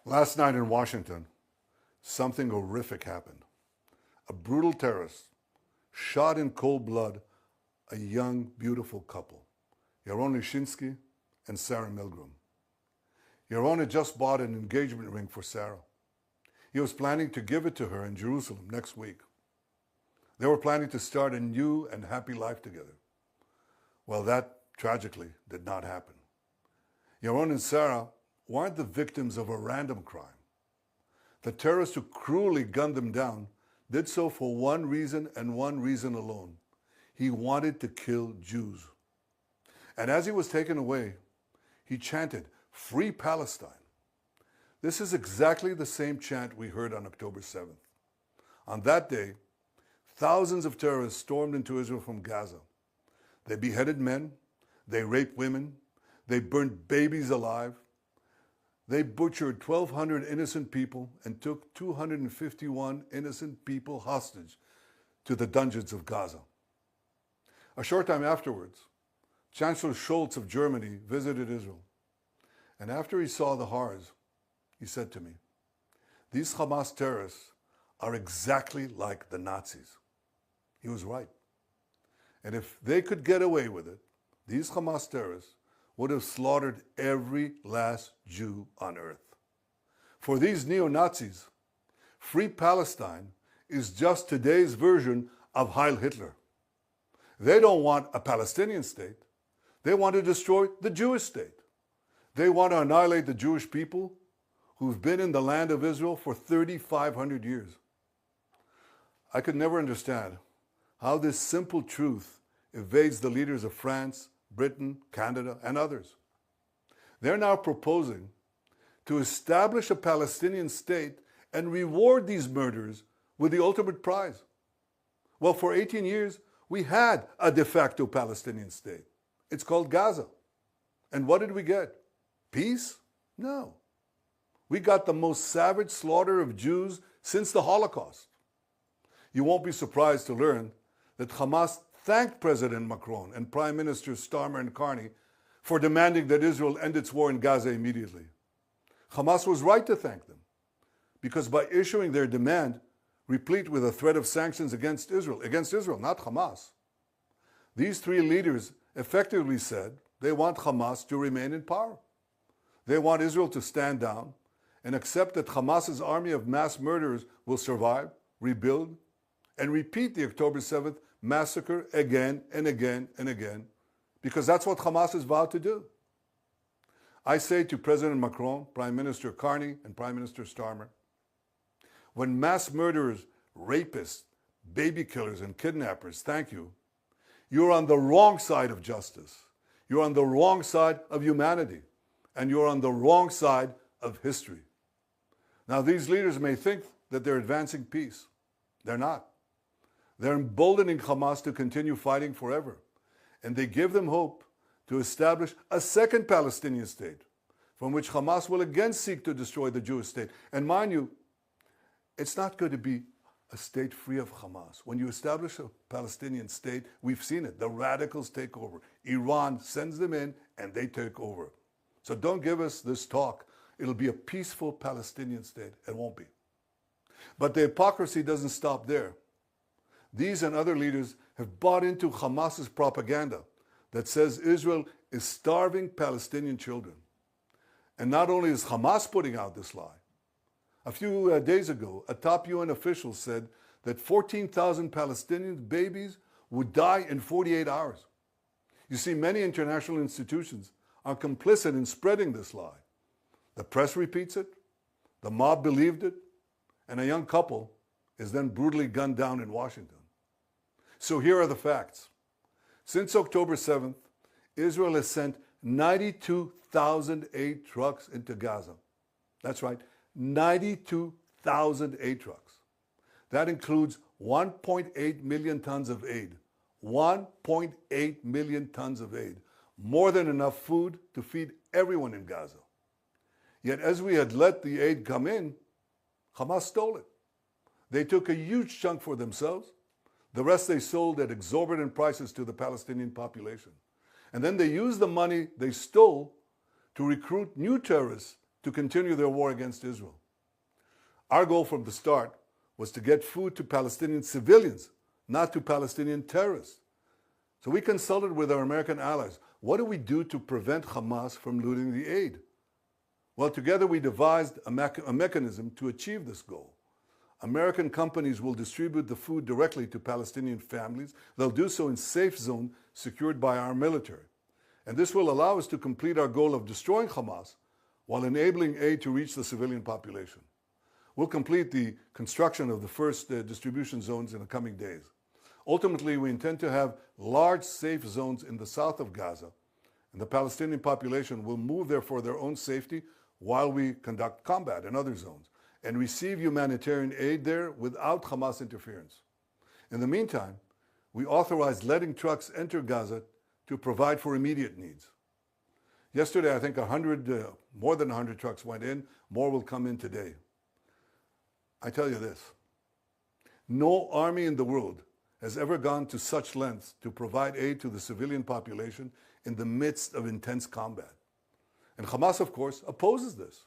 Last night in Washington, something horrific happened. A brutal terrorist shot in cold blood a young, beautiful couple, Yaron Lischinsky and Sara Milgrim. Yaron had just bought an engagement ring for Sara. He was planning to give it to her in Jerusalem next week. They were planning to start a new and happy life together. Well, that tragically did not happen. Yaron and Sara weren't the victims of a random crime. The terrorist who cruelly gunned them down did so for one reason and one reason alone. He wanted to kill Jews. And as he was taken away, he chanted, "Free Palestine." This is exactly the same chant we heard on October 7th. On that day, thousands of terrorists stormed into Israel from Gaza. They beheaded men, they raped women, they burned babies alive, they butchered 1,200 innocent people and took 251 innocent people hostage to the dungeons of Gaza. A short time afterwards, Chancellor Scholz of Germany visited Israel. And after he saw the horrors, he said to me, "These Hamas terrorists are exactly like the Nazis." He was right. And if they could get away with it, these Hamas terrorists would have slaughtered every last Jew on earth. For these neo-Nazis, Free Palestine is just today's version of Heil Hitler. They don't want a Palestinian state. They want to destroy the Jewish state. They want to annihilate the Jewish people who've been in the land of Israel for 3,500 years. I could never understand how this simple truth evades the leaders of France, Britain, Canada, and others. They're now proposing to establish a Palestinian state and reward these murderers with the ultimate prize. Well, for 18 years, we had a de facto Palestinian state. It's called Gaza. And what did we get? Peace? No. We got the most savage slaughter of Jews since the Holocaust. You won't be surprised to learn that Hamas thanked President Macron and Prime Ministers Starmer and Carney for demanding that Israel end its war in Gaza immediately. Hamas was right to thank them, because by issuing their demand, replete with a threat of sanctions against Israel, not Hamas, these three leaders effectively said they want Hamas to remain in power. They want Israel to stand down and accept that Hamas's army of mass murderers will survive, rebuild, and repeat the October 7th massacre again and again and again, because that's what Hamas has vowed to do. I say to President Macron, Prime Minister Carney, and Prime Minister Starmer, when mass murderers, rapists, baby killers, and kidnappers thank you, you're on the wrong side of justice. You're on the wrong side of humanity. And you're on the wrong side of history. Now, these leaders may think that they're advancing peace. They're not. They're emboldening Hamas to continue fighting forever. And they give them hope to establish a second Palestinian state, from which Hamas will again seek to destroy the Jewish state. And mind you, it's not going to be a state free of Hamas. When you establish a Palestinian state, we've seen it. The radicals take over. Iran sends them in and they take over. So don't give us this talk. It'll be a peaceful Palestinian state. It won't be. But the hypocrisy doesn't stop there. These and other leaders have bought into Hamas's propaganda that says Israel is starving Palestinian children. And not only is Hamas putting out this lie, a few days ago, a top UN official said that 14,000 Palestinian babies would die in 48 hours. You see, many international institutions are complicit in spreading this lie. The press repeats it, the mob believed it, and a young couple is then brutally gunned down in Washington. So here are the facts. Since October 7th, Israel has sent 92,000 aid trucks into Gaza. That's right, 92,000 aid trucks. That includes 1.8 million tons of aid. 1.8 million tons of aid. More than enough food to feed everyone in Gaza. Yet as we had let the aid come in, Hamas stole it. They took a huge chunk for themselves. The rest they sold at exorbitant prices to the Palestinian population. And then they used the money they stole to recruit new terrorists to continue their war against Israel. Our goal from the start was to get food to Palestinian civilians, not to Palestinian terrorists. So we consulted with our American allies. What do we do to prevent Hamas from looting the aid? Well, together we devised a mechanism to achieve this goal. American companies will distribute the food directly to Palestinian families. They'll do so in safe zones secured by our military. And this will allow us to complete our goal of destroying Hamas while enabling aid to reach the civilian population. We'll complete the construction of the first distribution zones in the coming days. Ultimately, we intend to have large safe zones in the south of Gaza, and the Palestinian population will move there for their own safety while we conduct combat in other zones and receive humanitarian aid there without Hamas interference. In the meantime, we authorized letting trucks enter Gaza to provide for immediate needs. Yesterday, I think more than 100 trucks went in. More will come in today. I tell you this, no army in the world has ever gone to such lengths to provide aid to the civilian population in the midst of intense combat. And Hamas, of course, opposes this.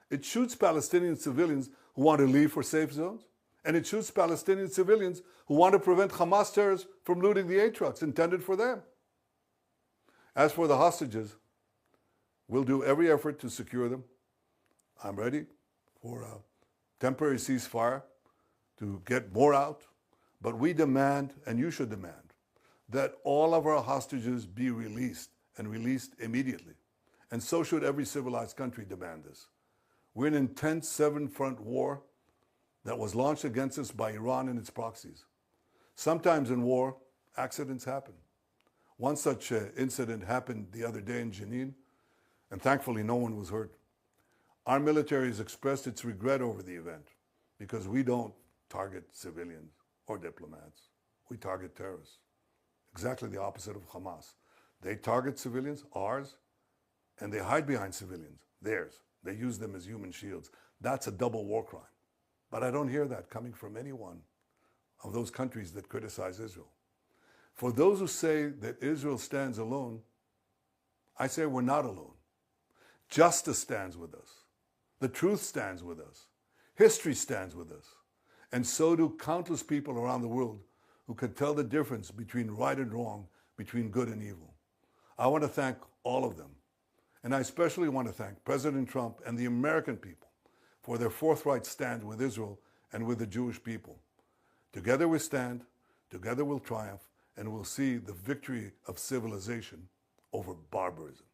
It shoots Palestinian civilians who want to leave for safe zones, and it shoots Palestinian civilians who want to prevent Hamas terrorists from looting the aid trucks intended for them. As for the hostages, we'll do every effort to secure them. I'm ready for a temporary ceasefire to get more out, but we demand, and you should demand, that all of our hostages be released, and released immediately. And so should every civilized country demand this. We're in an intense seven-front war that was launched against us by Iran and its proxies. Sometimes in war, accidents happen. One such incident happened the other day in Jenin, and thankfully no one was hurt. Our military has expressed its regret over the event because we don't target civilians or diplomats. We target terrorists. Exactly the opposite of Hamas. They target civilians, ours, and they hide behind civilians, theirs. They use them as human shields. That's a double war crime. But I don't hear that coming from any one of those countries that criticize Israel. For those who say that Israel stands alone, I say we're not alone. Justice stands with us. The truth stands with us. History stands with us. And so do countless people around the world who can tell the difference between right and wrong, between good and evil. I want to thank all of them. And I especially want to thank President Trump and the American people for their forthright stand with Israel and with the Jewish people. Together we stand, together we'll triumph, and we'll see the victory of civilization over barbarism.